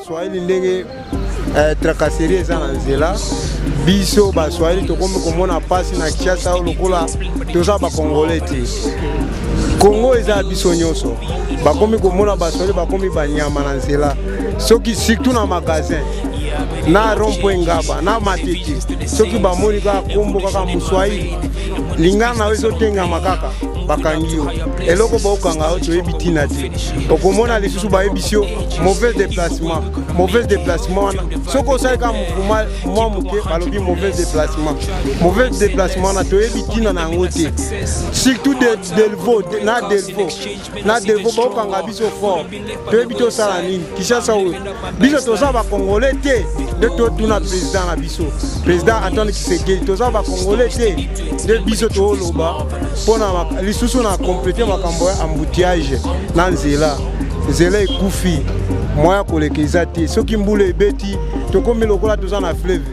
Swahili ndenge tracasserie eza na nzela biso ba Swahili tokomi komona pasi na Kinshasa lokola toza ba Congolais te. Congo eza biso nyonso bakomi komona ba Swahili bakomi banyama na nzela soki surtout na magasin na rond-point Ngaba na Matete soki bamoni ka kombo kaka Muswahili lingana na wezo tenga makaka bakangio eloko baokanga oto ebitina te okomona lisusu baebisio mauvais déplacement soko osali mouvement mwa moke balobi mauvais déplacement na toyebitina na yango te surtout delvo baokanga biso fort toyebi tosala nini Kinshasa oyo biso toza bakongolais te nde totuna président na biso président Antoine Tshisekedi toza bakongolais te nde biso tooloba mpona lisusu na compléter makambo ya embouteillage na nzela ekufi moya koleka eza te soki mbula ebeti tokomi lokola toza na fleuve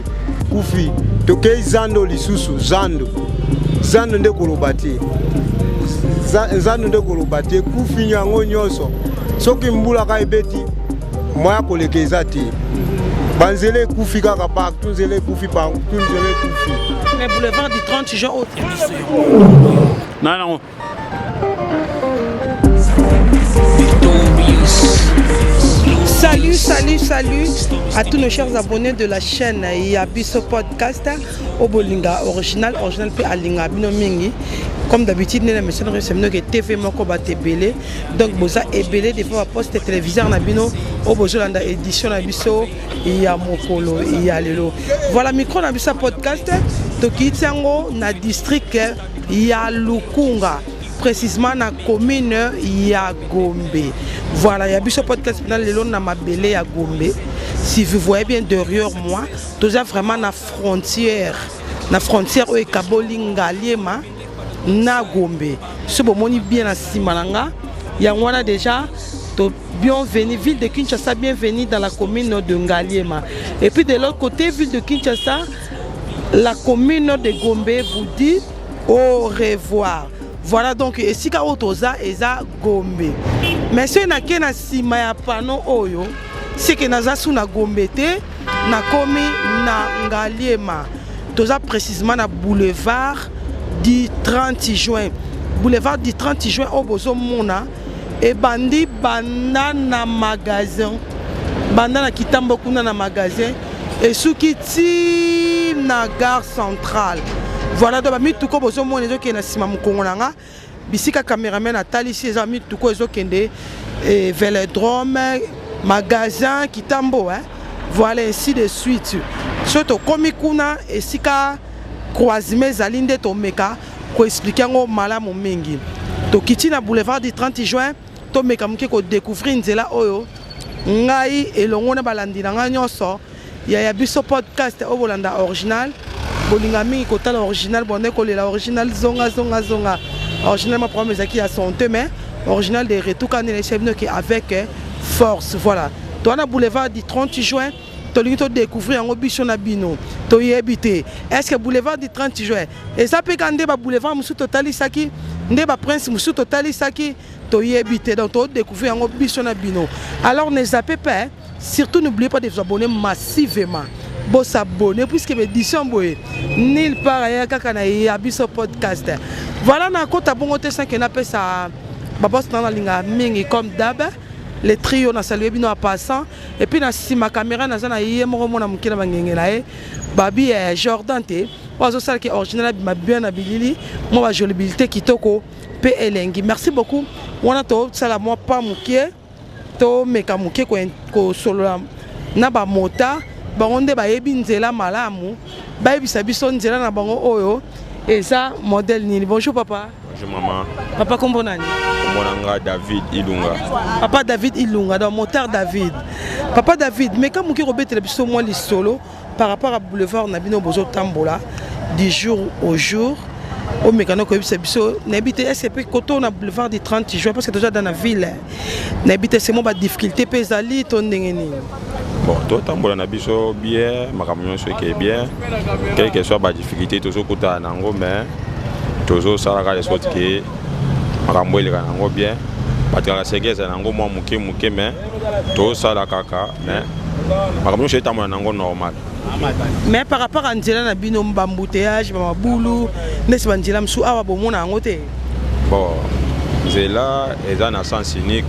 kufi tokei zando lisusu zando nde koloba te kufi yango nyonso soki mbula ka ebeti moya koleka eza te banzela ekufi kaka partout nzela ekufi partout nzela ekufi mais boulevard du 30 juin autre non Salut à tous nos chers abonnés de la chaîne Yabiso Podcast au Bolinga original pe alinga bino mingi. Comme d'habitude, nous avons que TV moko batebele donc boza ebele des fois poste téléviseur na bino au bozolanda édition na biso ya mokolo ya lelo. Voilà micro na biso podcast to kitsango na district ya Lukunga. Précisément na commune ya Gombe. Voilà, Yabiso Podcast dans le long na mabele ya Gombe. Si vous voyez bien derrière moi, tout ça vraiment na frontière où est Kabolinga Liema na Gombe. Ce bon moni bien na Simalanga, ya wana déjà to bienvenue ville de Kinshasa, bienvenue dans la commune de Ngaliema. Et puis de l'autre côté ville de Kinshasa, la commune de Gombe vous dit au revoir. Voilà donc ici ka otoza eza Gombe. Mais ce na ke na sima ya pano oyo, c'est que naza su na Gombe te na komi na Ngaliema. Toza précisément na boulevard du 30 juin. Boulevard du 30 juin au bozo mona et bandi banana magasin. Banana kitambo kuna na magasin et suki ti na gare centrale. Voilà donc mituko bozo mona ezo ke na sima mukongo nanga bisika cameraman atali si eza mituko ezo kende vélodrome magasin kitambo hein. Voilà ainsi de suite surtout komi kuna esika croisement zalinde to meka ko expliquer ngo malamu mingi to kiti na boulevard du 30 juin to meka muke ko découvrir nzela oyo ngai elongo na balandi nanga nyonso ya Yabiso Podcast au Bolanda original bolinga mingi kotala original bonne kolela original zonga original ma promesse qui a son mais original des retours quand les chefs qui avec force voilà toi na boulevard du 30 juin to lingi découvrir en biso na bino to yebité est-ce que boulevard du 30 juin et ça peut quand ba boulevard musu totali saki ndeba prince musu totali saki to yebité donc to découvrir en biso na bino alors ne zappez pas surtout n'oubliez pas de vous abonner massivement. Bon s'abonner puisque l'édition boye nulle part ailleurs kaka na Yabiso Podcast. Voilà na kota bongo te 5 na pesa baba dans la linga mingi comme d'hab les trio na saluer bino en passant et puis na sima caméra na zana yemo mona mukina bangengela e babi Jordan te ozo sala ki original ma bien na bilili mo ba jolibilité kitoko pe elengi. Merci beaucoup. Wana to sala moi pas mukie to meka mukie ko solo na ba mota bangonde bayebi nzela malamu bayebisa biso nzela na bango oyo eza modèle nini. Bonjour papa. Bonjour maman. Papa kombo nani? Monanga David Ilunga. Papa David Ilunga dans moteur David. Papa David mais quand muki robetela biso moi li solo par rapport à boulevard na bino bozo tambola du jour au jour au mécano ko yebisa biso n'habite SCP koto na boulevard du 30 juin parce que déjà dans la ville n'habite c'est mo ba difficulté pesali to ndengeni. Bon, tout tambola na biso bien, makamyo so ke bien. Quelle que soit ba difficulté toujours kota nango mais toujours ça la sorte que makambo ile kanango bien. batracasserie eza nango mwa moke moke mais tosala kaka mais makambo nyonso etambola nango normal. Mais par rapport à nzela na bino mbambouteillage bamabulu nesi banzela mosusu awa bomona yango te? Bon, nzela eza na sens unique.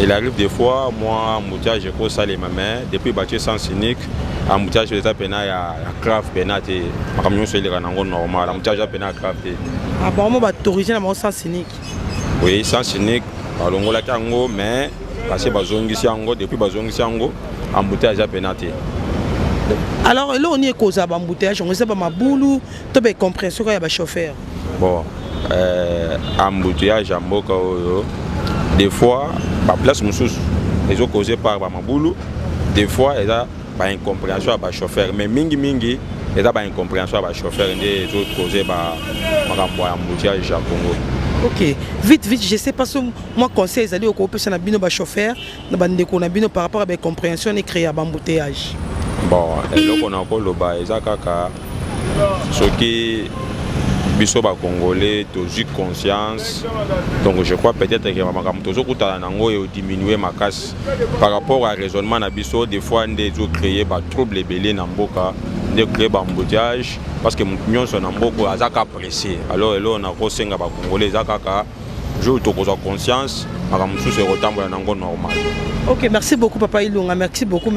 Il arrive des fois moi embouteillage ekosala mais depuis batie sens unique embouteillage eza pena ya grave pena te makambo nyonso eleka nango normal embouteillage pena grave te. Ah bon, moi autorisé na mon sens unique. Oui, sens unique balongolaki yango mais parce que bazongisi yango depuis bazongisi yango embouteillage pena te. Alors là on y est cause à embouteillage on sait pas mabulu to be compréhension ya ba chauffeur. Bon, embouteillage mboka oyo des fois ba place mosusu les autres causés par ba mabulu des fois il y a ba incompréhension ba chauffeur mais mingi il y a ba incompréhension ba chauffeur des autres causés ba makambo ya embouteillage à Congo. Ok, vite, je sais pas si moi conseil les alliés au coopération na bino ba chauffeur na bandeko na bino par rapport à ba compréhension et créer ba embouteillage. Bon, et là on a encore le bas ezakaka ce qui biso ba congolais toujours conscience donc je crois peut-être que makambo tozo kutana nango et diminuer ma casse par rapport à raisonnement na biso des fois des zo créer ba trouble ebele na mboka de créer ba embouteillage parce que nyonso na mboka azaka pressé alors là on a ko senga ba congolais ezakaka je to ko conscience makambo sous retambola nango normal. Ok, merci beaucoup Papa Ilunga, merci beaucoup.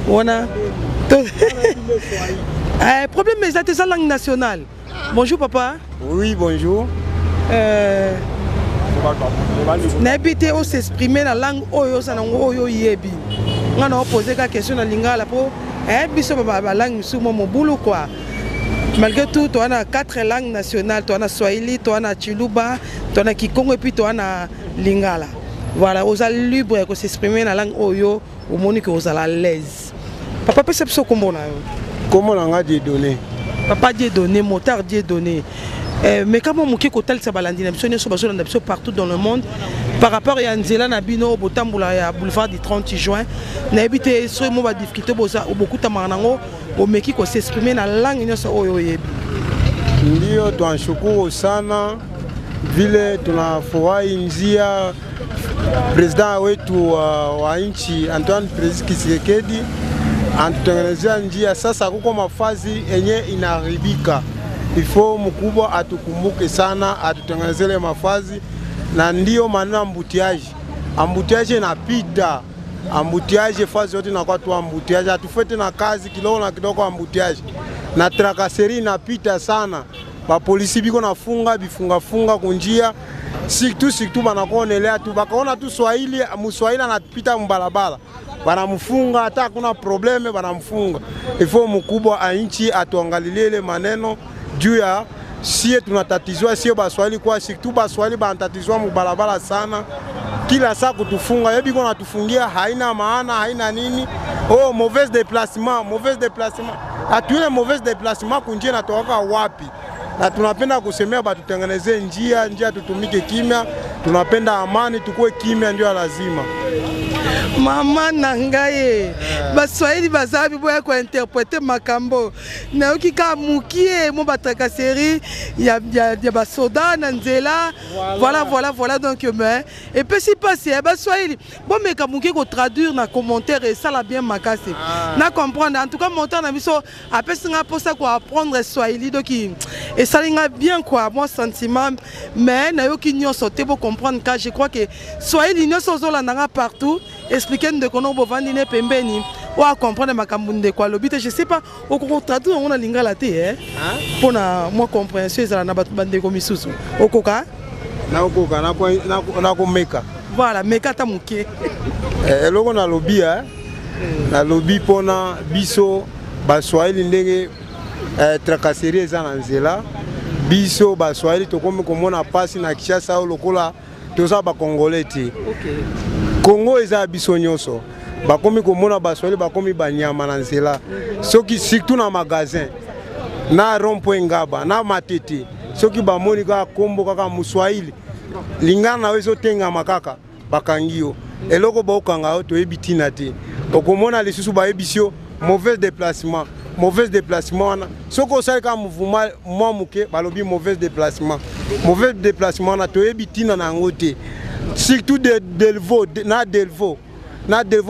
On a problème mais c'est la langue nationale. Bonjour Papa. Oui, bonjour. N'habitez on s'exprimer la langue oyo sanango oyo yebi. On a posé la question à lingala pour biso ba langue musumo mobulu quoi. Malgré tout, tu as 4 langues nationales, tu as Swahili, tu as Chiluba, tu as Kikongo et puis tu as Lingala. Voilà, vous êtes libre de s'exprimer dans la langue Oyo, au moment que vous êtes à l'aise. Papa, c'est ce comment on a des données. Papa Dieu donné, motard Dieu donné. Mais comment on peut hôtel Sabalandine, partout dans le monde, par rapport à Nzela Nabino, au boulevard du 30 juin, n'habite sur moi difficulté beaucoup de marango, au meki ko s'exprimer dans la langue Oyo yebi. Ndio tunashukuru sana vile tunafurahi njia president wetu wa nchi Antoine Felix Tshisekedi anatutengenezea njia sasa kuko mafazi enye inaharibika. Ifo mkubwa atukumbuke sana atutengenezele mafazi na ndio maana ambutiaje inapita ambutiaje fazi yote inakuwa tu ambutiaje atufete na kazi kidogo ambutiaje na trakaseri inapita sana ba polisi biko nafunga bifunga kunjia surtout banakonelea tu bakaona tu Swahili Mswahili anapita mbalabala banamfunga hata hakuna probleme banamfunga. Ifo mkubwa a nchi atuangalilie maneno juu ya sie tunatatizwa sie Baswahili kwa surtout Baswahili banatatizwa mbalabala sana kila saa kutufunga yebi kwa natufungia haina maana haina nini. Oh mauvaise déplacement atuile mauvaise déplacement kunjia natoka wapi na tunapenda kusemea batutengenezee njia tutumike kimya, tunapenda amani tukue kimya ndio lazima. Mama nangaye Baswahili bazabi boya ko interpréter makambo na okika mukie mo batakaseri ya basoda na nzela voilà donc mais et puis si passe Baswahili bon mais ka mukie ko traduire na commentaire et ça la bien makase na comprendre en tout cas montant na biso apesinga pour ça quoi apprendre Swahili donc et ça linga bien quoi moi sentiment mais na yo ki nyonso te pour comprendre car je crois que Swahili nyonso zo la nanga partout expliquer de kono bovandine pembeni ou à comprendre makambo de quoi lobite je sais pas au traduire on a lingala te pour na moi compréhension ezala na bande ko misusu okoka na ko meka voilà meka ta muke eloko na lobby na lobby pona biso Baswahili ndenge trakasserie eza na nzela biso Baswahili tokomi komona pasi na Kinshasa o lokola toza ba congolais te. Congo eza biso nyonso bakomi komona Baswahili bakomi banyama na nzela soki surtout na magasin na rond-point Ngaba na Matete soki bamoni ka kombo kaka Mswahili lingana na wezo tenga makaka bakangio eloko bokanga to ebitina te okomona lisusu ba ebisio mauvais déplacement wana soko osali ka mouvement mwa muke balobi mauvais déplacement mauvais déplacement na toyebi tina na ngote surtout de Delvaux na Delvaux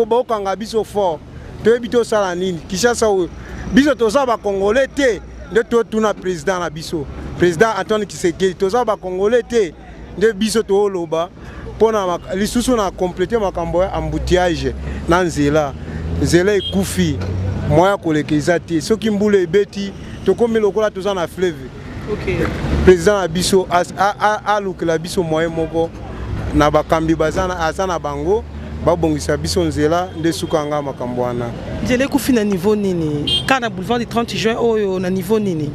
ba okanga biso fort toyebi to sala nini Kinshasa biso toza ba congolais te de to tuna président na biso président Antoine Tshisekedi toza ba congolais te de biso to loba pona lisusu na compléter makambo ya embouteillage na nzela ekufi moya kolekeza te soki mbula ebeti tokomi lokola toza na fleuve. OK. Président na biso a lukela biso moyen moko na bakambi bazana azana bango babongisa biso nzela nde sukanga makambo wana. Nzela ekufi na niveau nini? Kana boulevard du 30 juin oyo na niveau nini?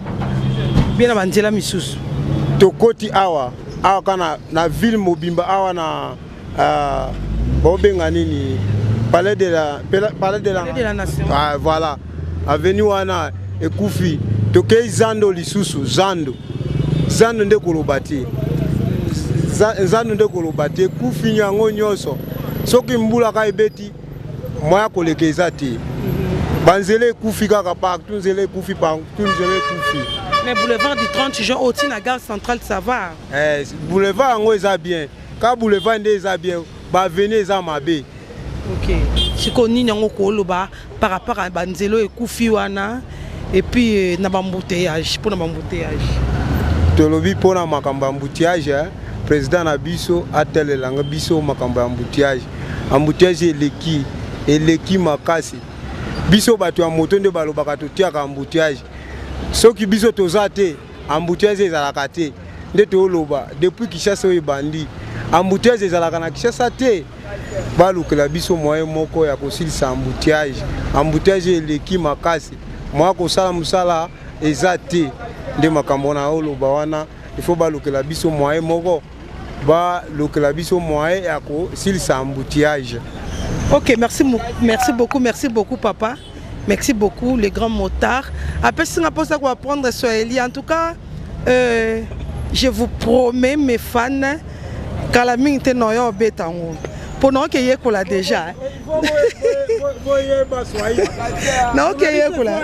Bien na banzela misusu. Tokoti awa kana na ville mobimba awa na bobenga nini? Palais de la Nation. Ah, voilà. Avenue wana ekufi tokei zando lisusu zando nde kolobati zando nde kolobati ekufi nyango nyonso soki mbula ka ebeti moya kolekeza te banzela ekufi kaka partout nzela ekufi partout nzela ekufi. Mais boulevard du 30 juin au la gare centrale ça va. Boulevard yango eza bien ka boulevard nde eza bien ba avenue eza mabe. OK. Siko nini yango koloba par rapport à banzelo ekufi wana et puis na bambouteillage pour na bambouteillage. Tolobi pour na makambo embouteillage président na biso atelelanga biso makambo embouteillage. Embouteillage eleki makasi. Biso bato ya moto nde balobaka totiaka embouteillage. Soki biso toza te embouteillage ezalaka te nde toloba depuis Kinshasa oyo bandi embouteillage ezalaka na Kinshasa te. Balukela biso moyen moko ya kosilisa embouteillage. Embouteillage eleki makasi. Moi kosala musala eza te nde makambo na oloba wana il faut balukela biso moyen moko balukela biso moyen ya kosilisa embouteillage. OK, merci beaucoup papa. Merci beaucoup les grands motards. Après si on pose à prendre Swahili en tout cas je vous promets mes fans kalaming te noyo betango. Pendant que yekola déjà. Non que yekola.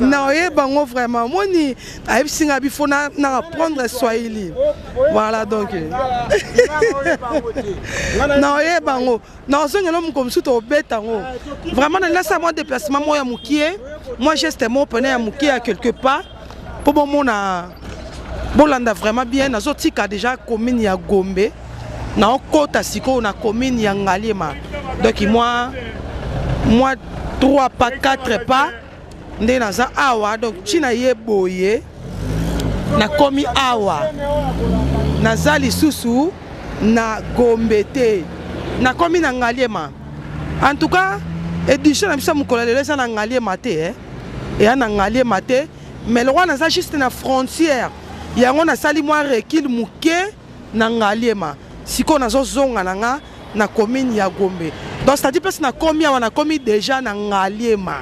Non yebango vraiment. Moi ni aïb singa bifo na apprendre Swahili. Voilà donc. Non yebango. Non so nyolo comme sous to betango. Vraiment là ça moi déplacement moi ya mukie. Moi geste mon pene ya mukie à quelque part. Pour bon na bolanda vraiment bien na zotika déjà commune ya Gombe. Na kota siko na commune ya Ngaliema. Donc moi 3 pas 4 pas ndé naza awa donc china yeboye na komi awa naza lisusu na Gombe te na komi na Ngaliema. En tout cas édition na biso mukola lelo ça na Ngaliema te et na Ngaliema te mais le roi naza juste na frontière yango na sali moi recul muke na Ngaliema. Siko nazo zonga nanga na commune ya Gombe. Donc c'est-à-dire parce na komi awa na komi déjà na Ngaliema.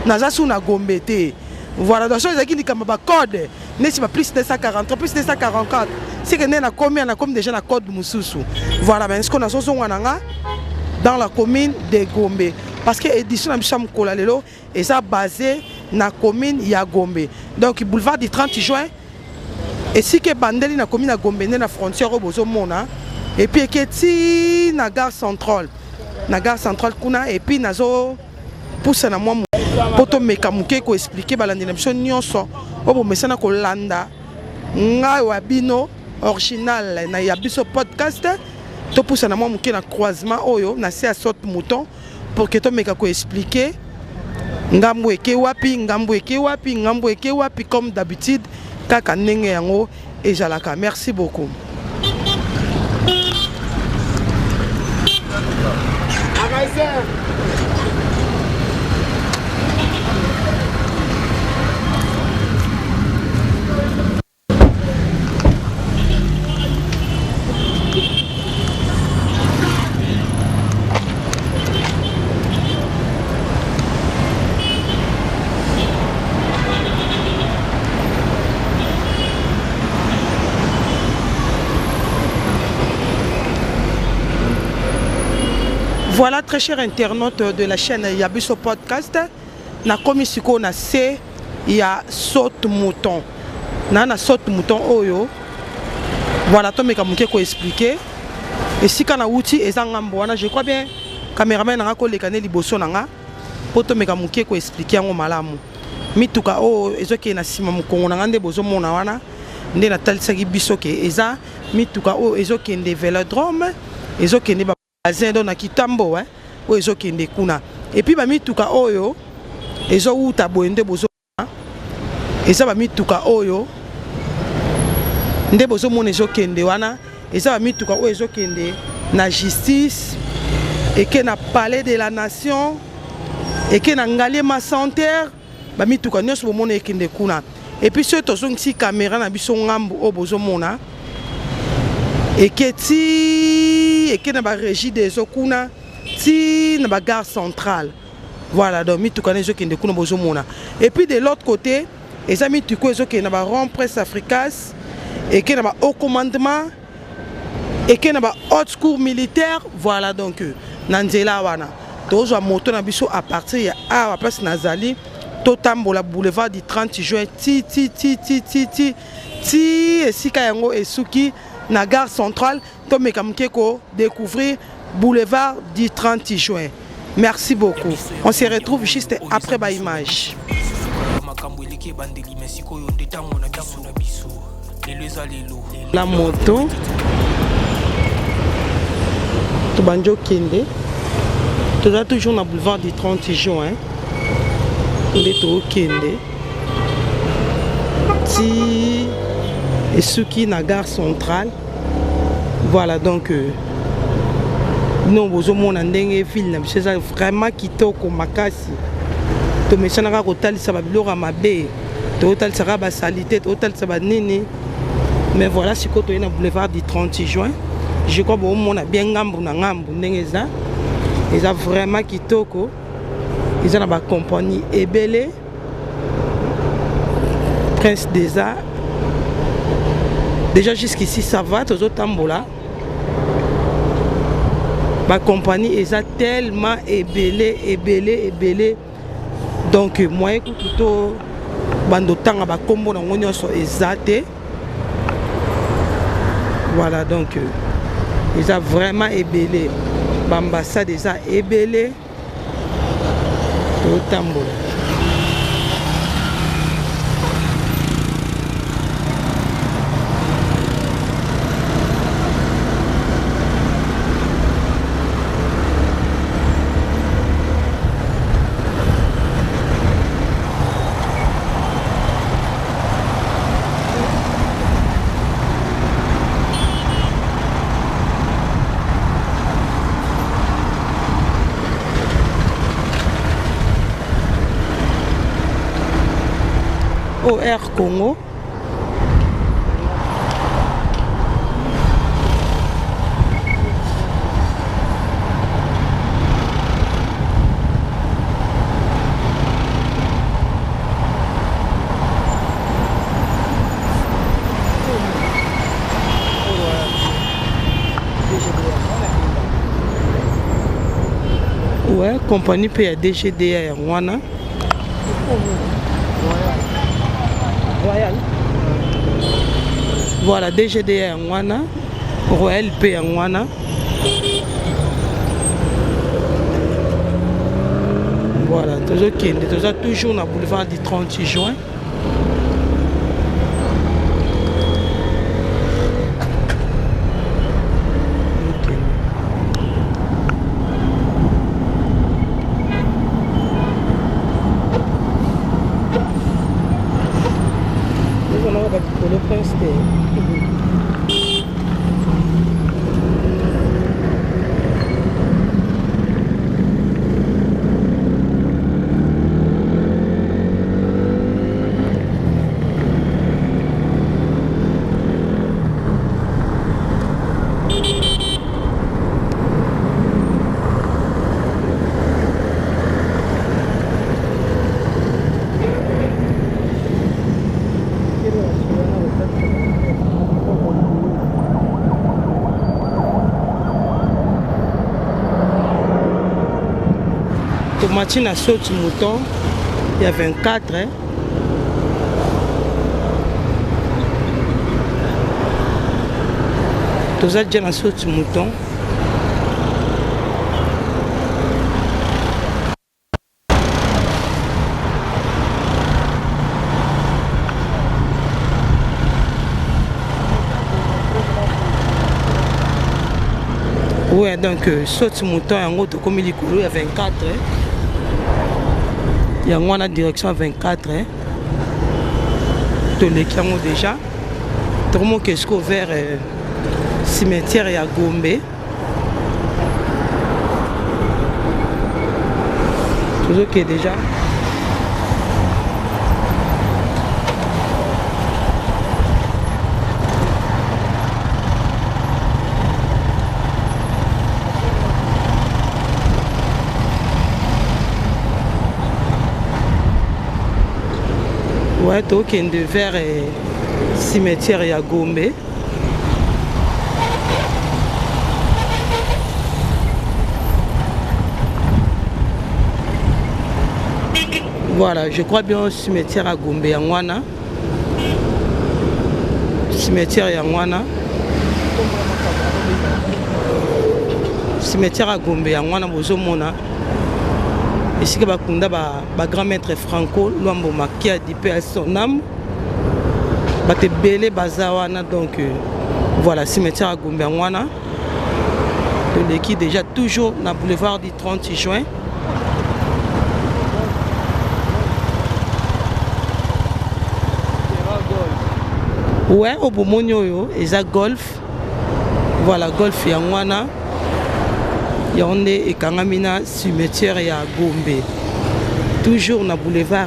Naza sou na Gombe te. Voilà donc chose qui comme ba code ne c'est pas plus de 243 plus de 244. C'est que na komi déjà na code mususu. Voilà ben ce qu'on nazo zonga nanga dans la commune de Gombe parce que édition na bisham kola lelo et ça basé na commune ya Gombe. Donc boulevard du 30 juin et si que bandeli na commune ya Gombe na frontière au bozo mona. Et puis keti na gare centrale kuna et puis nazo pousse na moi poto mekamuke ko expliquer balandi na biso nyonso obo mesana ko landa nga wabino original na ya biso podcast to pousse na moi muke na croisement oyo na se saute mouton pour que to meka ko expliquer ngambo eke wapi comme d'habitude kaka ndenge yango ejalaka. Merci beaucoup. Voilà très chers internautes de la chaîne Yabiso Podcast. Na komisiko na se ya saute mouton. Na saute mouton oyo Voilà, toi, mais comme on expliquer. Et si quand on a outil, je crois bien, caméraman n'a pas les canaux liboso nanga, pour toi, mais comme on expliquer en malamu. Mais tout cas, oh, ils ont qui na sima mukongo nanga de bozo mona wana, nde na tal sagi biso ke eza. Mais tout cas, oh, ils ont qui des vélodromes, ils ont qui des bazin dans na kitambo, hein, oh, ils ont qui des kuna. Et puis, bah, mais tout cas, oh yo, ils ont où taboende bozo, et ça, bah, mais tout cas, oh yo. Nde bozo mona ezo kende wana eza ba mituka o ezo kende na justice et que na palais de la nation et que na ngaliema santerre ba mituka nyonso bomona ekende kuna et puis ce tozong si caméra na biso ngambu o bozo mona et que na ba régie des okuna ti na ba gare centrale voilà donc mituka ezo kende kuna bozo mona et puis de l'autre côté eza mituka ezo kende na ba rond presse africaine et qu'il y a un haut commandement et qu'il y a un haute cour militaire voilà donc nanzela wana tozo moto na biso à partir à la place Nazali totambola boulevard du 30 juin ti et si kayango esuki na gare centrale to mekamke ko découvrir boulevard du 30 juin. Merci beaucoup. On se retrouve juste après ba image. La moto Tobanjo Kende toujours dans le boulevard du 30 juin Kende si et ceux qui na gare centrale voilà donc non vous mon ndenge ville c'est vraiment kitoko makasi to mesana ko talisa ba biloko mabe to talisa ba salité to talisa ba nini. Mais voilà, si on est dans le boulevard du 30 juin, je crois que on a bien ngambu na ngambu ndengeza. Ils ont vraiment kitoko. Ils ont la compagnie Ebele, Prince des Arts. Déjà jusqu'ici ça va, tous autres tambola. Ma compagnie est tellement Ebele. Donc moi écoute tout bando tanga ba kombo na ngonyo so ezate. Voilà donc ils ont vraiment ébélé. L'ambassade ils ont ébélé. Au tambour. Au Air Congo. Ouais, compagnie PDGDA Wana. Royal. Voilà, DGDA en Wana, Royal P en Wana. Voilà, toujours dans le boulevard du 30 juin. Le prince Machine à saute mouton, il y a 24. Hein. toza déjà na sauti mouton. Ouais, donc sauti mouton yango tokomi likolo ya 24. Yango wana direction 24. Toleki yango déjà. Tokomoki jusqu'au vers cimetière ya Gombe. Tozoki déjà. Ouais, tokende vers cimetière ya Gombe. Voilà, je crois bien au cimetière à Gombe Yangwana. Cimetière Yangwana. Cimetière à Gombe Yangwana bozomona. Ici que bakunda ba grand maître Franco Luambo qui a dit paix à son âme. Bate belé bazawana donc voilà cimetière à Gombe Yangwana. De l'équipe déjà toujours na boulevard du 30 juin. Ouais, au Bomonio, ils a golf. Voilà, golf Yangwana. Yonde et Kangamina, cimetière et à Gombe. Toujours na boulevard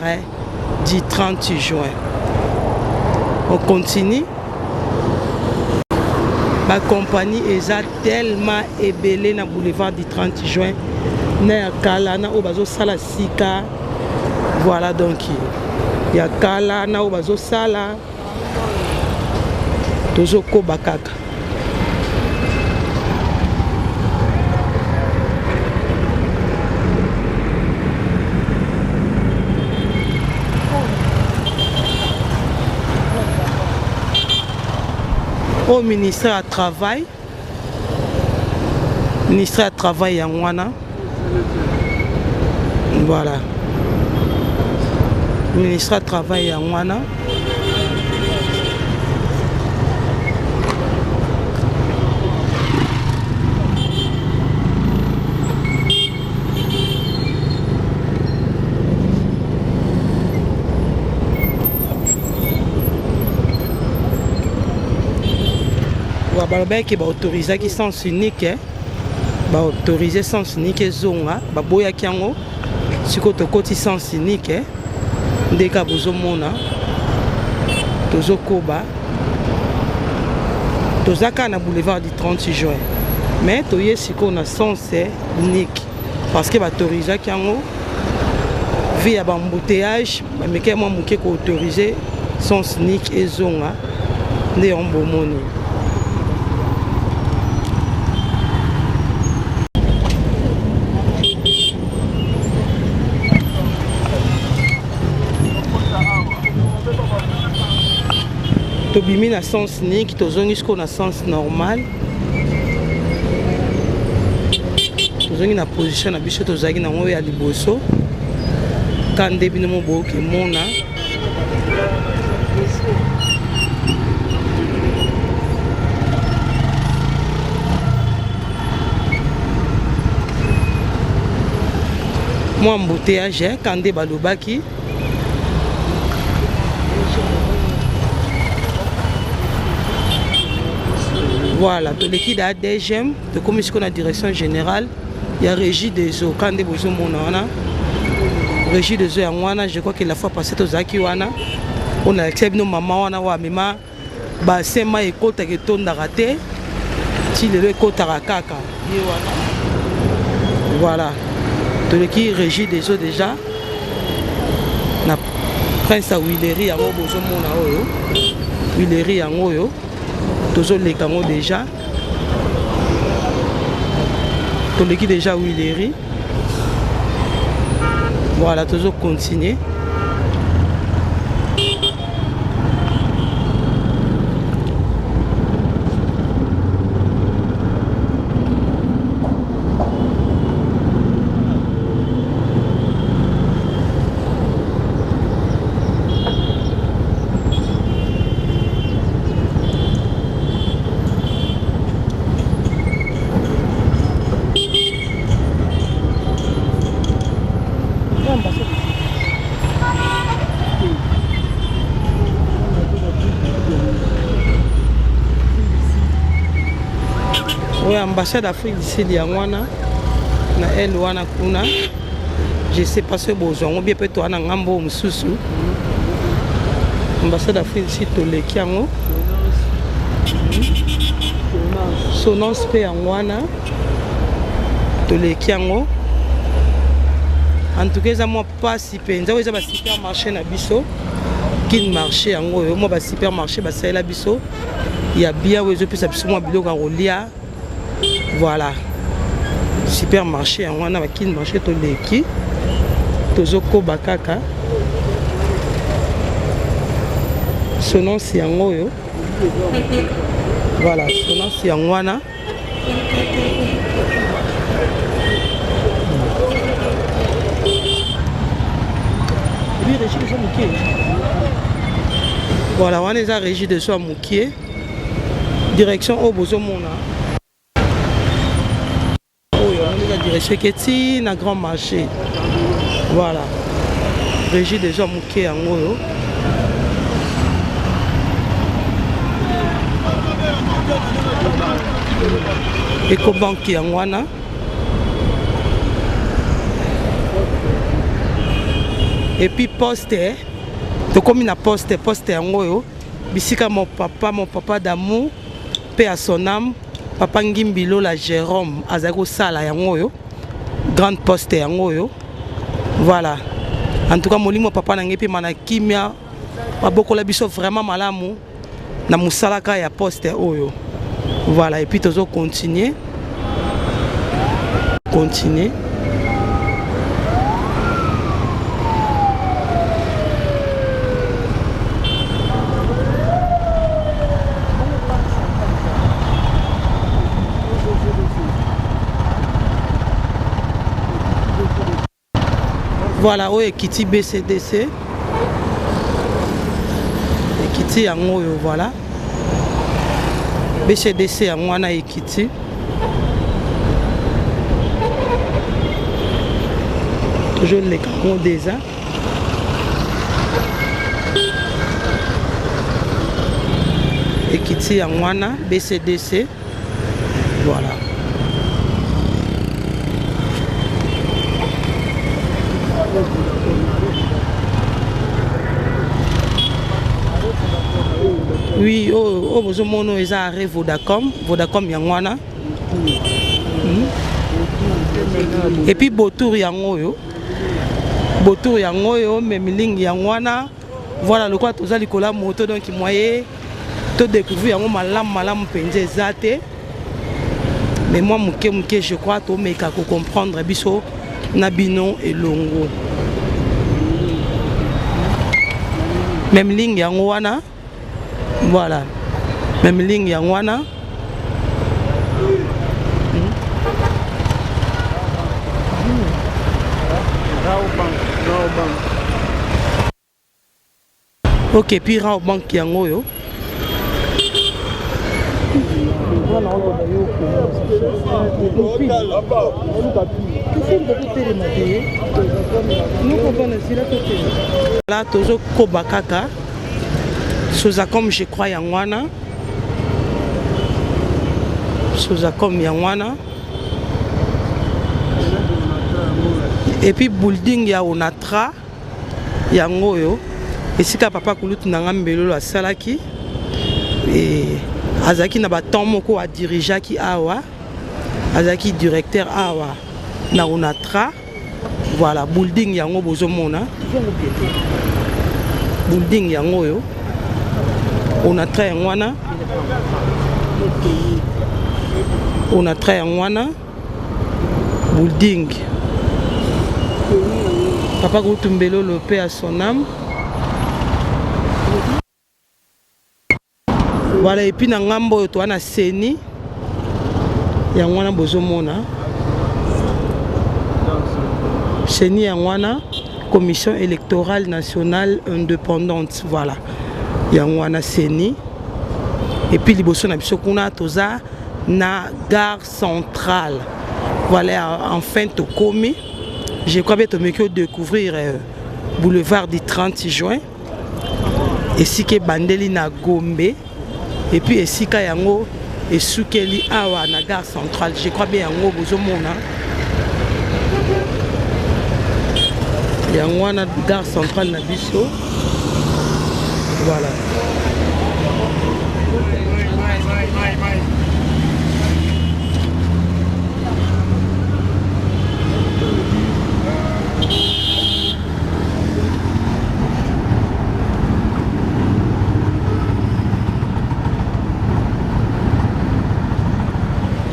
du 30 juin. On continue. Ma compagnie est tellement ébellée na boulevard du 30 juin. Na Kalana au bazo sala sika. Voilà donc. Il y a Kalana au bazo sala. Tozoko bakaka. Au ministère à travail. Ministère à travail Yangwana. Voilà. Ministère à travail Yangwana. Qui va autoriser qui sens unique, va autoriser sens unique zonga, va boya kiango, si côté côté sens unique, dès qu'à besoin mona, tozo koba, tozaka na boulevard du 30 juin, mais toye si qu'on a sens unique, parce que va autoriser kiango, via embouteillage, mais que moi mouké ko autoriser sens unique et zonga, né en bomoni. Tobimi na sens unique, tozongi ce qu'on a sens normal. Tozongi na position na biso tozaki na ngoya liboso. Kande bino mo boke mona. Moi embouteillage, Kande balobaki. Voilà, tout l'équipe a DGM, de commission de la direction générale, il y a Régie des eaux, quand des besoins monana, Régie des eaux en je crois qu'il la fois passé aux Akiwana, on a accepté nos mamans, on a wamima, bah c'est ma écoute qui tourne à rater, si le écoute à rakaka, voilà, tout l'équipe Régie des eaux déjà, na Prince à Willery, à mon besoin monana, Willery à Moyo. Toujours les camos déjà. Tout l'équipe déjà Willery. Voilà, toujours continuer. ambassade d'Afrique du Sud Yangwana na elle wana kuna je sais pas ce besoin ou bien peut toi na ngambo mususu ambassade d'Afrique du Sud toleki yango Sonance pe Yangwana toleki yango en tout cas ça moi pas si penza oui ça va supermarché na biso kin marché yango yo moi ba supermarché ba ça la biso il y a bien oui je peux ça biso moi biloko rolia voilà supermarché yango na ba kin marché toleki tozoko bakaka Sonance yango yo voilà Sonance Yangwana voilà, on est à Régie de Soi Moukier, direction au Bozomona. Oh, on est à direction Ketine, à Grand Marché. Voilà, Régie de Soi Moukier en haut. Ecobank Yangwana. Et puis poste, tu comme une poste yango yo, bisika mon papa d'amour, paix à son âme, papa Ngimbilo la Jérôme, Azago Sala yango yo, grande poste yango yo. Voilà. En tout cas molimo papa nangepi manakimia, baboko la biso vraiment malamu na musalaka ya poste oyo. Voilà, et puis toujours continuer. Voilà, où est Kitty BCDC. Et Kitty yango yo voilà. BCDC yango wana et Kitty. Toujours les carons déjà. Et Kitty yango wana BCDC. Voilà. Oui, oh, vous avez un arrêt Vodacom Yangwana. Et puis Botour Yangoyo. Botour Yangoyo, mais Miling Yangwana. Voilà le quoi, tous les collabs moto donc qui moyen. Tout découvrir Yango malam penze zate. Mais moi, je crois que mais qu'à comprendre biso Nabino et Longo. Même ligne Yangwana. Voilà. Même ligne Yangwana. Ok, puis Rao Bank Yangoyo. Là, toujours Kobakaka. Sozakom, je crois, Yangwana. Sozakom Yangwana. Et puis, building ya Onatra. Yangoyo. Et si papa Koulout Nangambelo la Salaki. Et Azaki n'a pas tant moko à diriger qui awa. Azaki directeur awa. Na Onatra. Voilà, building yango bozomona. Building yangoyo. Onatra yangwana. Onatra yangwana. Building. Papa Goutumbelo le paix à son âme. Voilà, et puis na ngambo to na seni. Yangwana bozomona. Seni yangwana, commission électorale nationale indépendante. Voilà. Yangwana seni. Et puis liboso na biso kuna toza na gare centrale. Voilà, enfin to komi. Je crois bien que découvrir boulevard du 30 juin. Et si que Bandeli na Gombe. Et puis Esika Yango et Soukeli awa na gare centrale. Je crois bien yango bozomona. Yango na gare centrale na biso. Voilà.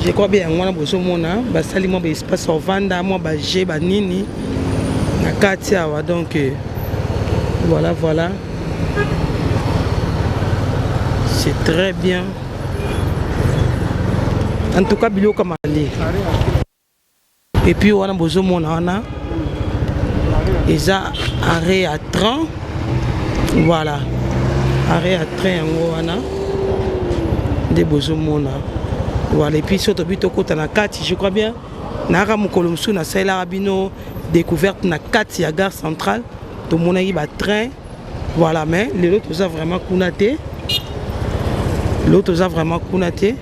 Je crois bien moi bozo mona basali moi espace au vanda moi ba G ba nini na kati awa donc voilà c'est très bien en tout cas biloko mali et puis wana bozo mona wana eza arrêt à train voilà arrêt à train yango wana de bozo mona. Voilà, et puis surtout na kati, je crois bien naka mokolo musu na saila rabino découverte na kati ya gare centrale to mona yi ba train voilà mais l'autre ça vraiment kunaté l'autre ça vraiment kunaté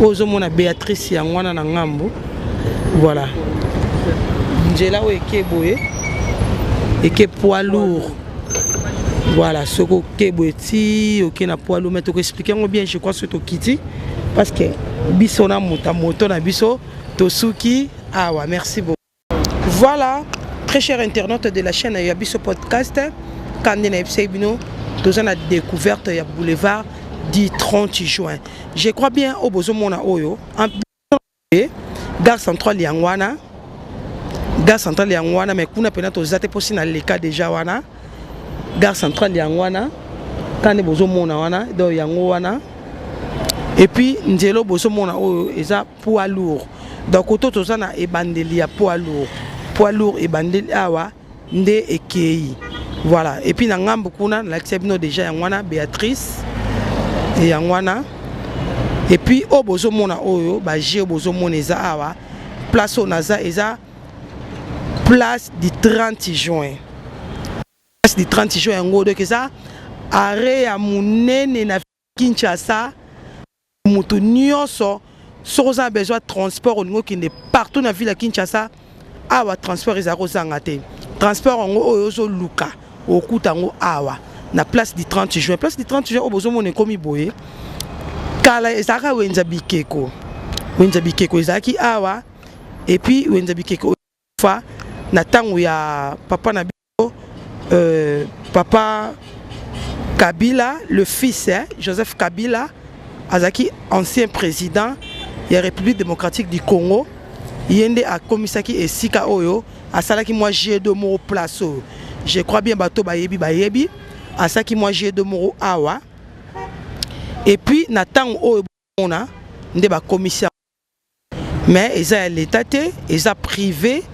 ozo mona Béatrice ya ngwana na ngambo voilà njela o ekeboye eke poids lourd voilà ce que keboeti OK na poids lourd mais to expliquer bien je crois ce to kiti parce que biso na moto na biso tosuki awa merci beaucoup. Voilà très chers internautes de la chaîne ya biso podcast quand na ebino tous na découverte ya boulevard du 30 juin. Je crois bien au bozo mona oyo en gare centrale yangwana mais kuna pena to zate posi na leka déjà wana gare centrale yangwana quand bozo mona wana do yango wana. Et puis njelo boso mona oyo eza poids lourd donc auto tozana ebandeli ya poids lourd ebandeli awa nde ekei voilà et puis na ngambo kuna la xebino déjà yangwana Béatrice et yangwana et puis o boso mona oyo ba je boso mona eza awa place onaza eza place du 30 juin place du 30 juin ngo donc eza arrêt ya munene na Kinshasa. Mutu nyonso soza a besoin de transport au niveau qui est partout dans la ville de Kinshasa awa transport ezako zanga te transport ngo oyo luka okuta ngo awa na place du 30 juin obozo mona komi boye kala ezaka wenza bikeko ezaki awa et puis wenza bikeko fa na tango ya papa na biso papa Kabila le fils Joseph Kabila Azaki, ancien président de la République démocratique du Congo, Yende a commisaki et Sika Oyo, a salaki moi j'ai de mots place. Je crois bien bateau bayebi, a saki moi j'ai de mots awa. Et puis Nathan Oyo on a des commissaires. Mais ils ont l'état, ils ont privé.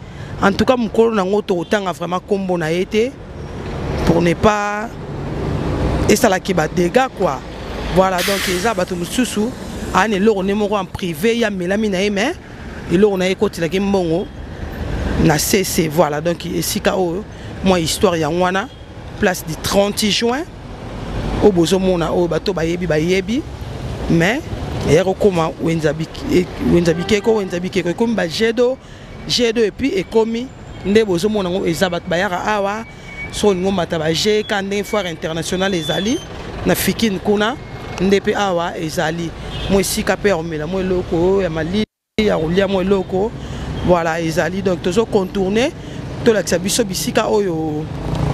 En tout cas, mon collègue n'a autant a vraiment combo na été pour ne pas et ça la qui bat dégâts quoi. Voilà, donc les abattus sous à ne l'euro numéro en privé, il y a Mélamine mais et l'euro n'a écouté la game bongo n'a cessé. Voilà, donc ici KO, moi histoire yangwana, place du 30 juin, au bozo mona au bateau bayebi, mais et comment Wenzabike comme G2 et puis et commis ne bozo mona et abat bayara awa son ngomata ba G quand une foire internationale les ali na fikine kuna ndepe awa ezali moi si permet la moi loko ya mali ya roulia moi loko voilà ezali donc toujours contourner to la biso bisika oyo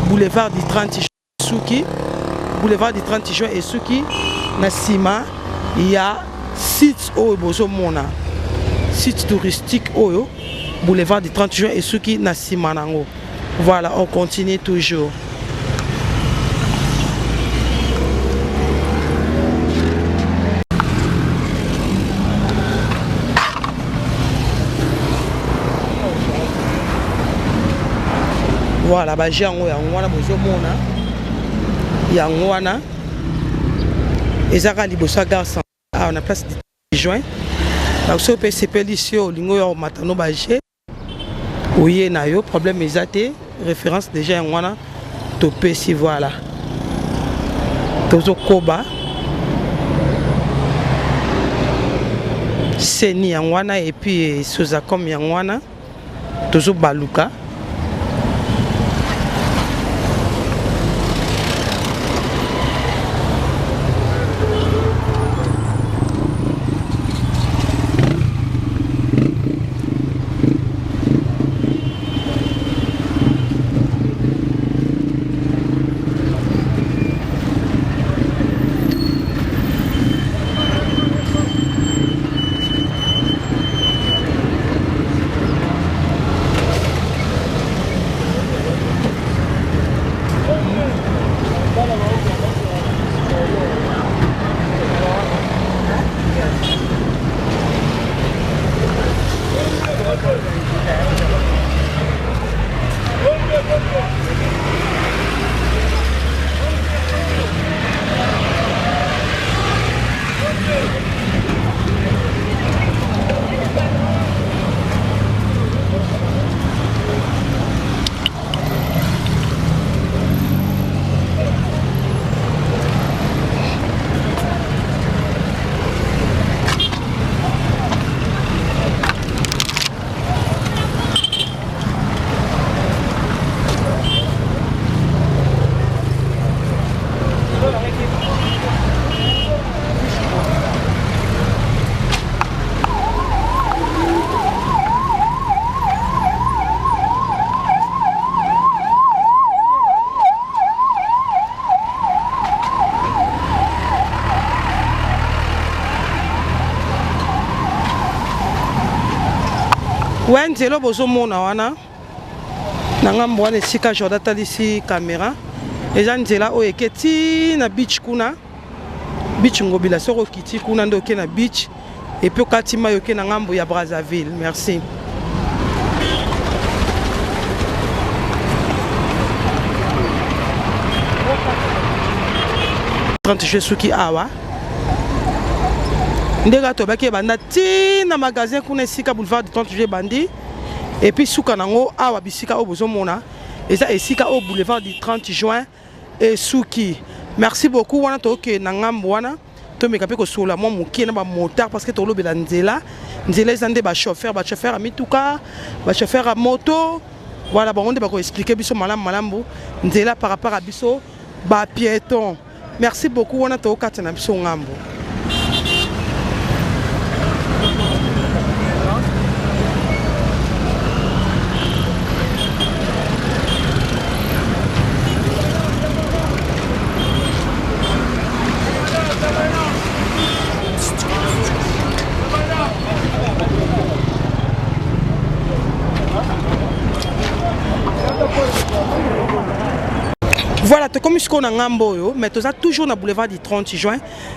boulevard du 30 Suki boulevard du 30 juin et Suki na sima il y a site oyo bozo mona site touristique oyo boulevard du 30 juin et Suki na sima nango. Voilà, on continue toujours. Voilà, bah j'ai un wana bozo mona, yango wana, ezaka liboso gare centrale, on a place de juin. Donc ce PCP ici au lingo ya matano bah j'ai, oui na yo problème exacté, référence déjà en wana, topé si voilà, tozo koba. Seni Yangwana et puis Sozakom Yangwana. Toujours Baluka. Ouais, nzela bozo mona wana nanga mbwana sika Jordan talisi caméra eza nzela oyo eketi na beach kuna beach ngobila soko kiti kuna ndoke na beach et puis katima yoke na ngambo ya Brazzaville. Merci. Je suis qui awa ndega to baki banda ti na magasin kuna esika boulevard du 30 juillet bandi et puis suka nango awa bisika o bozomona eza esika au boulevard du 30 juin et suki. Merci beaucoup wana to ke na ngambo wana to meka pe ko sola mo mukie na ba motard parce que to lobela nzela ezande ba chauffeur a mituka ba chauffeur a moto voilà ba onde ba ko expliquer biso malambo nzela par rapport à biso ba piéton. Merci beaucoup wana to kata na biso ngambo. Voilà, tu comme ce qu'on a ngambo, mais tu as toujours na boulevard du 30 juin.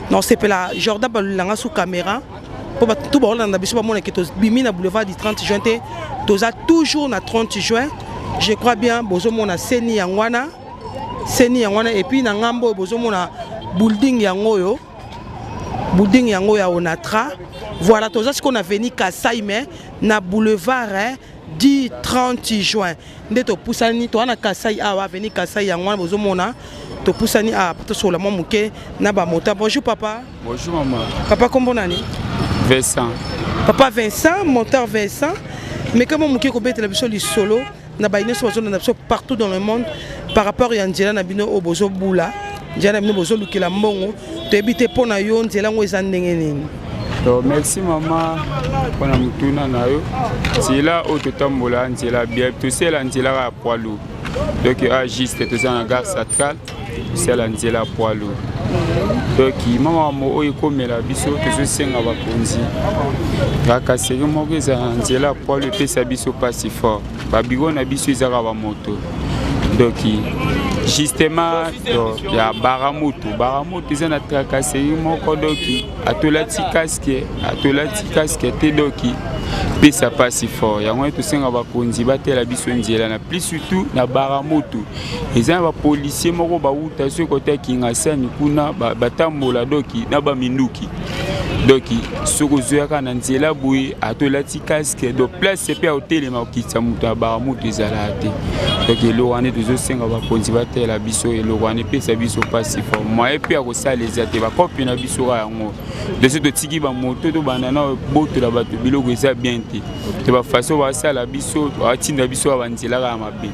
Non, c'est pas la Jordan balanga sous caméra. Pour tout le monde, on a besoin de que tu bimi na boulevard du 30 juin. Tu as toujours na 30 juin. Je crois bien, bozo mona Seni Yangwana et puis na ngambo bozo mona building yangoyo. Building yango ya Onatra. Voilà, tu as ce qu'on a venu Kassai mais na boulevard du 30 juin. Nde to pusani to ana Kassai awa veni Kassai yangwana bozomona to pusani a to sola mo muke na ba mota. Bonjour papa. Bonjour maman. Papa kombo nani? Vincent. Papa Vincent, monteur Vincent. Mais comment muke ko betela biso li solo na ba ine so na biso partout dans le monde par rapport ya nzela na bino o bozo bula. Nzela na bino bozo lukela mbongo to ebite pona yo nzela ngo eza ndenge nini? Donc merci maman pour la mutuna na yo. C'est là où tu tombes là, c'est là bien. Tu sais là, c'est là à poids lourd. Donc à juste tu es en gare centrale, c'est là c'est là poids lourd. Donc maman mo oyo comme la biso tu sais nga ba konzi. Kaka c'est mo que ça c'est là poids lourd pe sa biso pas si fort. Ba bigo na biso izaka ba moto. Donc justement il y a baramutu c'est na tracasserie moko doki atolati casque te doki puis ça passe si fort yango to senga ba konzi batela biso nzela na plus surtout na baramutu ezana ba policier moko ba uta so côté kinga sani kuna batambola doki na ba minuki donc soki ozwaka na nzela boye atolati casque donc place pe otelema okitisa moto abara moto ezala te donc eloko wana tozosenga bakonzi batela biso eloko wana epesa biso mpasi fo moye mpe ya kosala eza te bakopi na biso ka yango dese totiki bamoto tobanda na botola bato biloko eza bien te te bafaso basala biso atinda biso ya banzela kaka mabe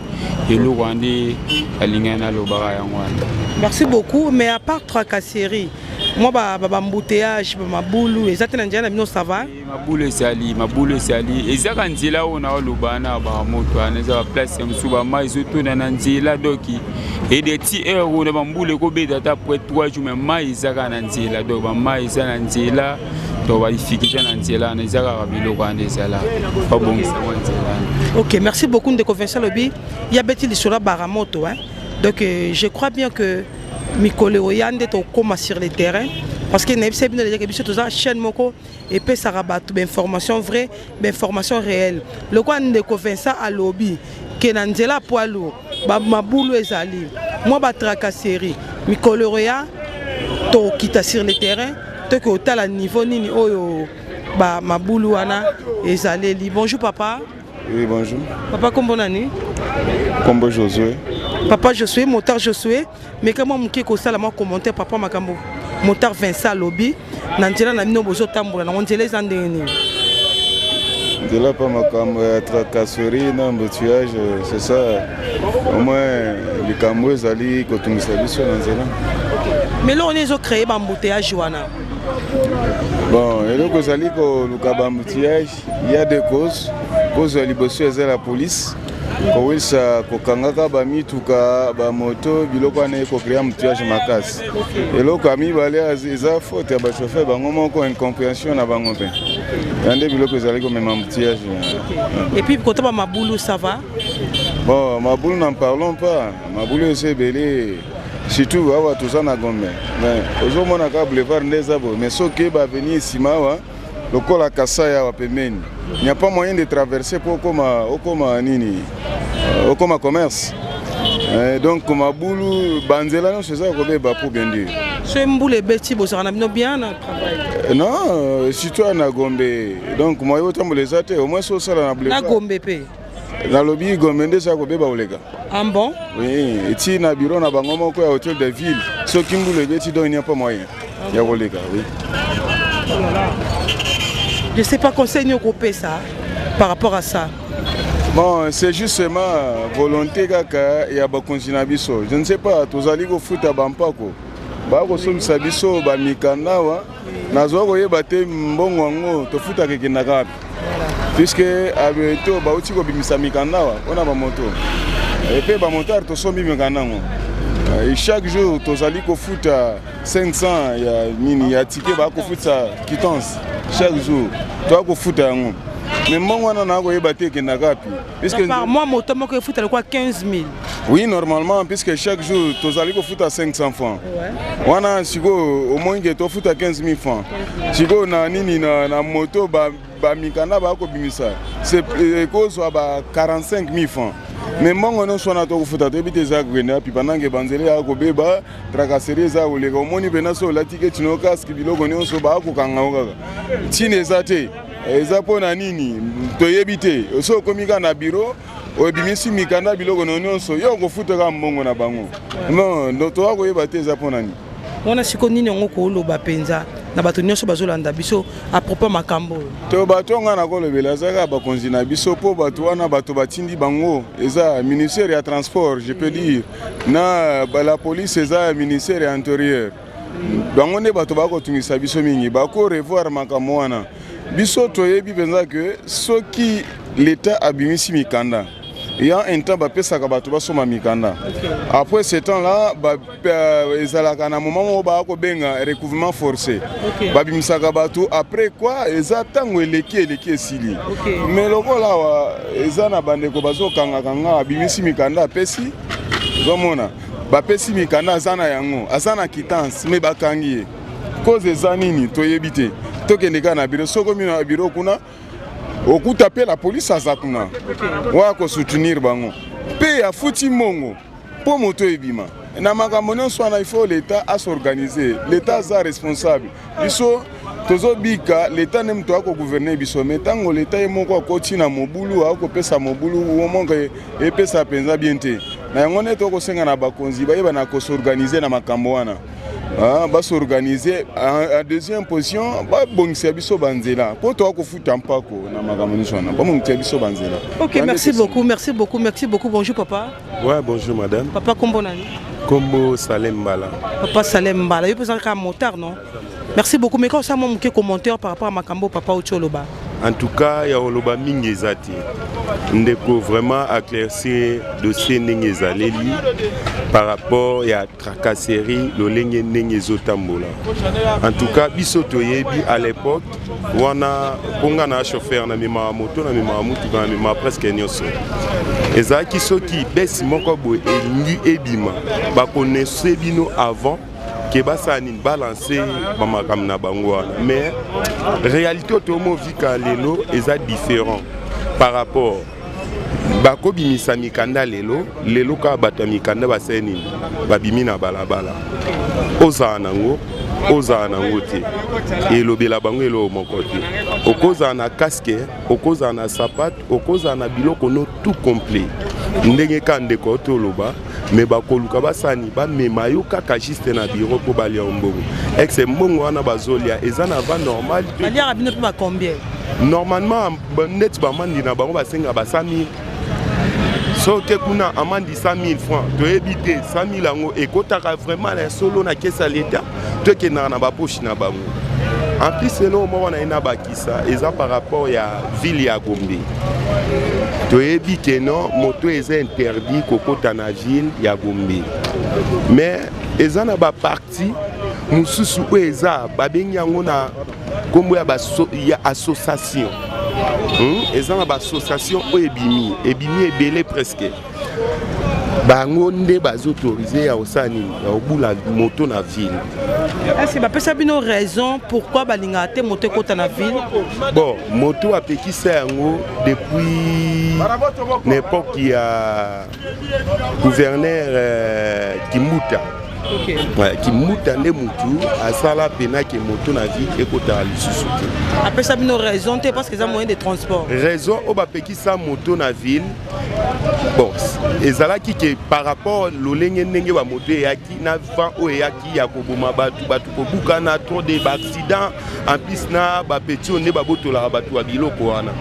eloko wana nde alingani nalobaka yango wana. Merci beaucoup, mais à part tracasserie, moi embouteillage, maboulou, exactement ça va. Maboulou ezali ezaka nzela ona olobana ba moto aneza place msuba mai zoto na nzela doki et des petits euros na bambule ko beta ta pour 3 jours mais mai ezaka na nzela do ba mai ezaka na nzela to ba ifikita na nzela na ezaka biloko andezala pas bon nzela. OK, merci beaucoup de convention lobby. Il y a beti lisura baramoto hein. Donc je crois bien que Mikole Oyande to koma sur le terrain parce que n'ebse bien déjà que biso toza chaîne moko et pe ça rabat information vraie, information réelle. Le quoi de convention à lobby que nanzela poilu ba mabulu ezali. Moi ba tracasserie Mikole Oya to kita sur le terrain to que au à niveau nini oyo ba mabulu wana ezali. Bonjour papa. Oui, bonjour. Papa Kombonani. Kombo Josué. Papa Josué, motard Josué, mais comment mon kiko ça la moi commentaire papa makambo motard Vincent Lobby, nandela na mino bozo tambola na ondele zandeni. De là pas makambo tracasserie na embouteillage, c'est ça. Au moins les camboues ali kotumisa biso nanzela. Mais là on est créé ba embouteillage wana. Bon, et donc aux ali ko lukaba embouteillage, il y a des causes. Cause liboso eza la police. Kowisa kokangaka bamituka bamoto biloko wana ekokrea mutiage makasi eloko amibale eza faute ya bachauffeur bango moko incompréhension na bango mpe yande biloko ezali komema mutiage. Et puis côté ba mabulu ça va? Bon, mabulu n'en parlons pas, mabulu eza ebele surtout awa toza na Gombe mais ozomonaka boulevard ndezabo mais soki bavenir nsima awa lokola Kasai awa pembeni il n'y a pas moyen de traverser pour okoma nini okoma commerce donc mabulu banzela non c'est ça ko be ba pour bien dire ce mboule beti bozana bino bien na travail non surtout na Gombe donc moi yo tambola zate au moins so sala na boulevard na Gombe pe na lobby Gombe nde ça ko be ba olega ah bon oui et ti na bureau na bango moko ya hôtel de ville so kimbulu beti donc il n'y a pas moyen ya olega oui. Je ne sais pas conseiller au groupe ça par rapport à ça. Bon, c'est justement volonté kaka ya bakonzina biso. Je ne sais pas, tozali ko futa bampako. Ba ko somisa biso ba mikanda wa. Nazo ko yeba te mbongo ngo to futa ke kinaka. Puisque abeto ba uti ko bimisa mikanda wa, ona ba moto. Et puis ba moteur to sombi mikanda ngo. Et chaque jour tozali ko futa 500 ya nini ya ticket ba ko futa quittance. Chaque jour, toi ko futa ngo. Mais moi on a ko yebate ke nakapi. Puisque par mois moto moko futa le quoi 15 000. Oui, normalement puisque chaque jour tozali ko futa 500 francs. Ouais. Wana siko au moins que to futa 15 000 francs. Siko na nini na moto ba mikanda ba ko bimisa. C'est cause ba 45 000 francs. Mais moi on soit na to futa te bite za gwena puis pendant que banzele ya ko beba tracasserie za ole ko moni bena so la ticket no casque biloko ne so ba ko kanga okaka. Tine zate eza pona nini toyebite so komika na bureau obimisi mikanda biloko nyonso yo ko futaka mbongo na bango non ndoto wako yebate eza pona ni wana siko nini ngo ko loba penza na bato nyonso bazolanda biso à propos makambo to bato nga na kolobela zaka bakonzi na biso po bato wana bato batindi bango eza ministère ya transport je peux dire na la police eza ministère ya intérieur bango ne bato bako tumisa biso mingi bako revoir makambo wana biso toyebi penza que soki l'état abimisi mikanda il y a un temps bapesaka bato basoma mikanda après ce temps là ezalaka na moment où bako benga recouvrement forcé babimisaka bato après quoi eza tango eleki esili mais lokola eza na bandeko bazokanga kanga abimisi mikanda apesi zomona bapesi mikanda azana yango azana quittance mais bakangi ye cause eza nini toyebi te tokendeka na bureau soko mino na bureau kuna okuta pe la police azakuna wa ko soutenir bango pe ya futi mongo po moto ebima na makambo nyonso wana il faut l'état à s'organiser, l'état est responsable biso tozobika l'état ne mto ako gouverner biso mais tango l'état ye moko akoti na mobulu akopesa mobulu omonga epesa penza bien te na yango ne tokosenga na bakonzi bayeba na ko s'organiser na makambo wana ba s'organiser en deuxième position ba bongisa biso banzela po to akofuta mpako na makambo nyonso wana ba bongisa biso banzela. OK, merci beaucoup, bonjour papa. Ouais, bonjour madame. Papa kombo nani? Kombo Salem Mbala. Papa Salem Mbala, yo peut-être un motard non? Merci beaucoup, mais quand ça mon commentaire par rapport à Makambo papa Ocholoba. En tout cas, il y a Oloba Mingezati. Ndeko vraiment éclaircir dossier Nengezaleli par rapport à tracasserie le Lenge Nengezotambola. En tout cas, bisoto yebi à l'époque, wana ponga na chauffeur na mema moto na mema mutu na mema presque nyoso. Ezaki soki besi moko boy elingi ebima ba connaissait bino avant que basani balancer bamakam na bango wana mais réalité tomo vika lelo eza différent par rapport bakobimisa mikanda lelo ka bato mikanda baseni babimi na balabala oza nango te elobela bango elo moko te okoza na casque okoza na sapato okoza na biloko no tout complet ndenge ka ndeko toloba mais bakoluka basani bamema yo kaka juste na bureau po balia mbongo exe mbongo wana bazolia eza na va normal balia bino pe ba combien normalement net bamandi na bango basenga ba 100 000 so te kuna amandi 100 000 francs to ebite 100 000 yango ekotaka vraiment na solo na kesa l'état to ke na ba poche na bango en plus c'est là mo wana ina bakisa eza par rapport ya ville ya Gombe to ebite non moto eza interdit kokota na ville ya Gombe mais eza na ba parti mususu o eza babengi yango na kombo ya association eza na ba association o ebimi ebele presque bango nde bazoautoriser ya osani ya obula moto na ville. Est-ce que bapesa bino raison pourquoi balinga te moto kota na ville? Bon, moto apekisa yango depuis l'époque ya gouverneur Kimuta. Okay. Ouais, Kimuta nde mutu asala pena ke moto na ville ekota lisusu te. Apesa bino raison te parce que ça moyen de transport. Raison o bapekisa moto na ville. Bon, ezalaki ke par rapport lolenge ndenge ba moto eyaki na vent o eyaki ya koboma batu kobuka na trop de accident en plus na ba petit on ne ba botola batu wa biloko wana.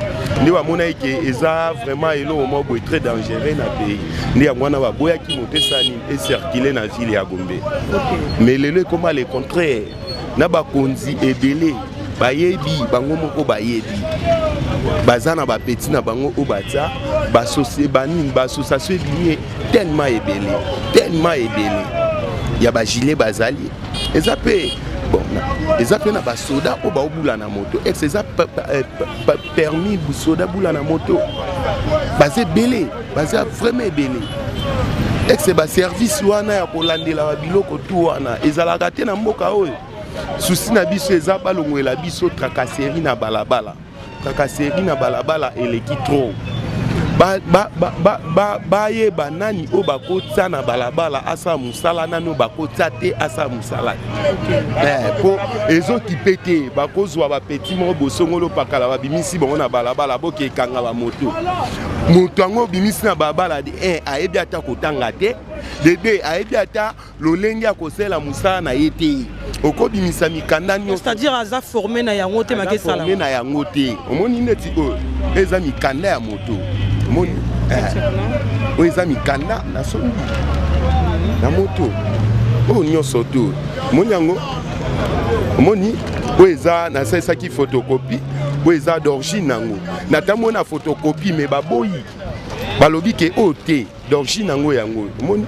Ndi ba mona ke eza vraiment elo mo boy très dangereux na pays. Ndi mwana ba boyaki moto sani et circuler na ville ya Gombe. Okay. Mais le comment le contraire na ba konzi ebele bayebi bango moko bayebi bazana ba petit na bango obata ba société banine ba association ebini tellement ebele ya ba gilet bazali ezape bon ezape na ba soda o ba obula na moto ex eza permis bu soda bula na moto bazé belé bazé vraiment ebele ex ba service wana ya kolandela ba biloko tu wana ezalaka te na mboka oyo souci na biso eza balongwela biso tracasserie na balabala eleki trop baye banani o bakota na balabala asa musala nani o bakota te asa musala po ezokipe te bakozwa bapeti moko bosongolo pakala babimisi bango na balabala bokekanga bamoto moto yango bimisi na balabala de ayebi ata kotanga te de deux ayebi ata lolenge akosala musala na ye te okobimisa mikanda nyonso c'est-à-dire aza formé na yango te makesala formé na yango te omoni neti oyo eza mikanda ya moto omoni oyo eza mikanda na songi na moto oyo nyonso to omoni yango omoni oyo eza nasalisaki photocopie oyo eza d'origine nango natambo na photocopie me baboyi balobi ke oyo te d'origine nango yango omoni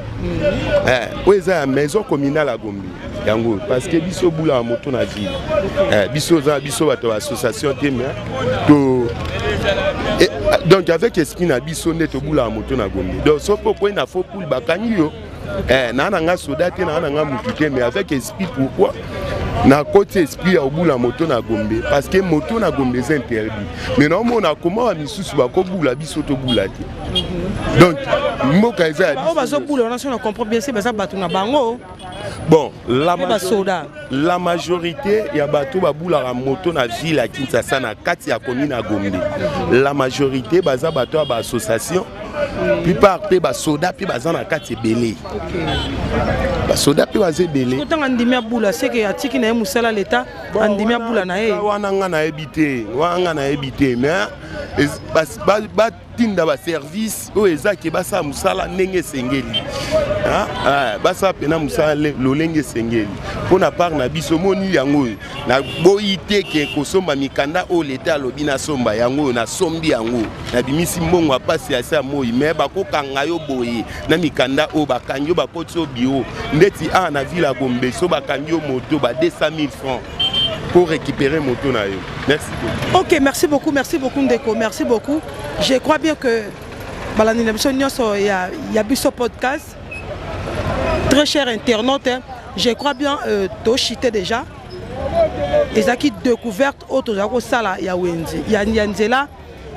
oyo eza ya maison communale ya Gombe yango parce que biso bula moto na ville biso bato association te mais to donc avec esprit na biso nde to bula moto na Gombe donc so pourquoi na faut pour bakangi yo na nga soda te na nga mutu te mais avec esprit pourquoi na côté esprit ya bula moto na Gombe parce que moto na Gombe est interdit mais non on a comment misusu ba ko bula biso to bula te donc mboka eza ba bazo boule on comprend bien c'est ça batu na bango. Bon, la majorité ya bato babula la moto na ville à Kinshasa na kati ya commune à Gombe. La majorité baza bato ba association. Plupart pe ba soda pe baza na kati belé. Ba soda pe baza belé. Autant andimia boula c'est que ya tiki na musala l'état andimia boula na e. Wana nga na ebité mais ba tinda ba service o ezaki basa musala ndenge sengeli. Basa pena musala lolenge sengeli. Pona part na biso moni yango na boyite ke kosomba mikanda o l'état lobi na somba yango na sombi yango na bimisi mbongo apasi ya sa moi mais bakokanga yo boye na mikanda o bakanyo bakotso bio ndeti na ville ya Gombe so bakanyo moto ba 200 000 francs pour récupérer moto na yo. Merci beaucoup. OK, merci beaucoup Ndeko, merci beaucoup. Je crois bien que balani na biso nyonso ya biso podcast. Très cher internaute, je crois bien to chité déjà. Ezaki découverte auto zako sala ya Wenze. Ya Nzela,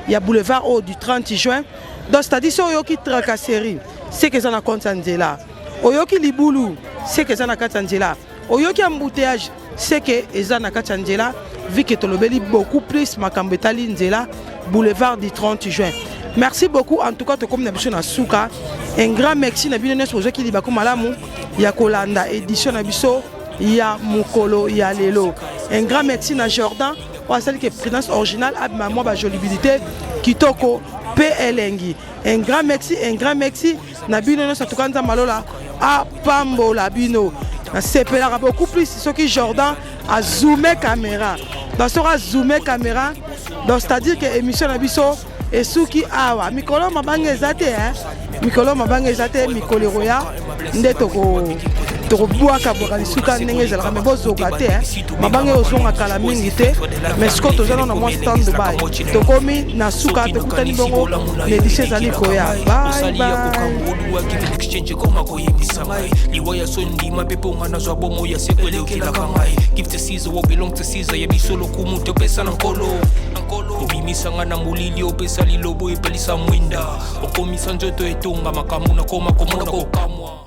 ya boulevard au du 30 juin. Donc c'est-à-dire so yoki tracasserie, c'est que ça na compte Nzela. Oyoki libulu, c'est que ça na compte Nzela. Oyoki embouteillage, c'est que eza na compte Nzela. Vu que tolobeli beaucoup plus makambetali Nzela, boulevard du 30 juin. Merci beaucoup en tout cas to comme na biso na suka. Un grand merci na bino nyonso qui li bako malamu ya kolanda édition na biso ya mukolo ya lelo. Un grand merci na Jordan pour celle qui est présence originale à maman ba jolibilité kitoko PLNG. Un grand merci na bino nyonso to kanza malola a pambola bino. Na sepela beaucoup plus ce qui Jordan a zoomé caméra. Dans sera zoomé caméra. Donc c'est-à-dire que émission na biso et suki awa mikolo mabanga ezate mikolo mabanga ezate mikolo roya ndetoko toko buaka bokali suka ndenge ezalaka mais bozoka te mabanga ozonga kala mingi te mais siko tozana na mwa stand by tokomi na suka tokutani bongo l'édition ezali koya bye bye exchange koma koyebisa ngai liwaya sondima mpe mponga nazwa bomo ya sekwele okilaka ngai give to Caesar what belong to Caesar yebiso lokumu topesa na nkolo obimisanga na molili opesa lilobo epelisa mwinda okomisa nzoto etonga makambo nakoma komona kokamwa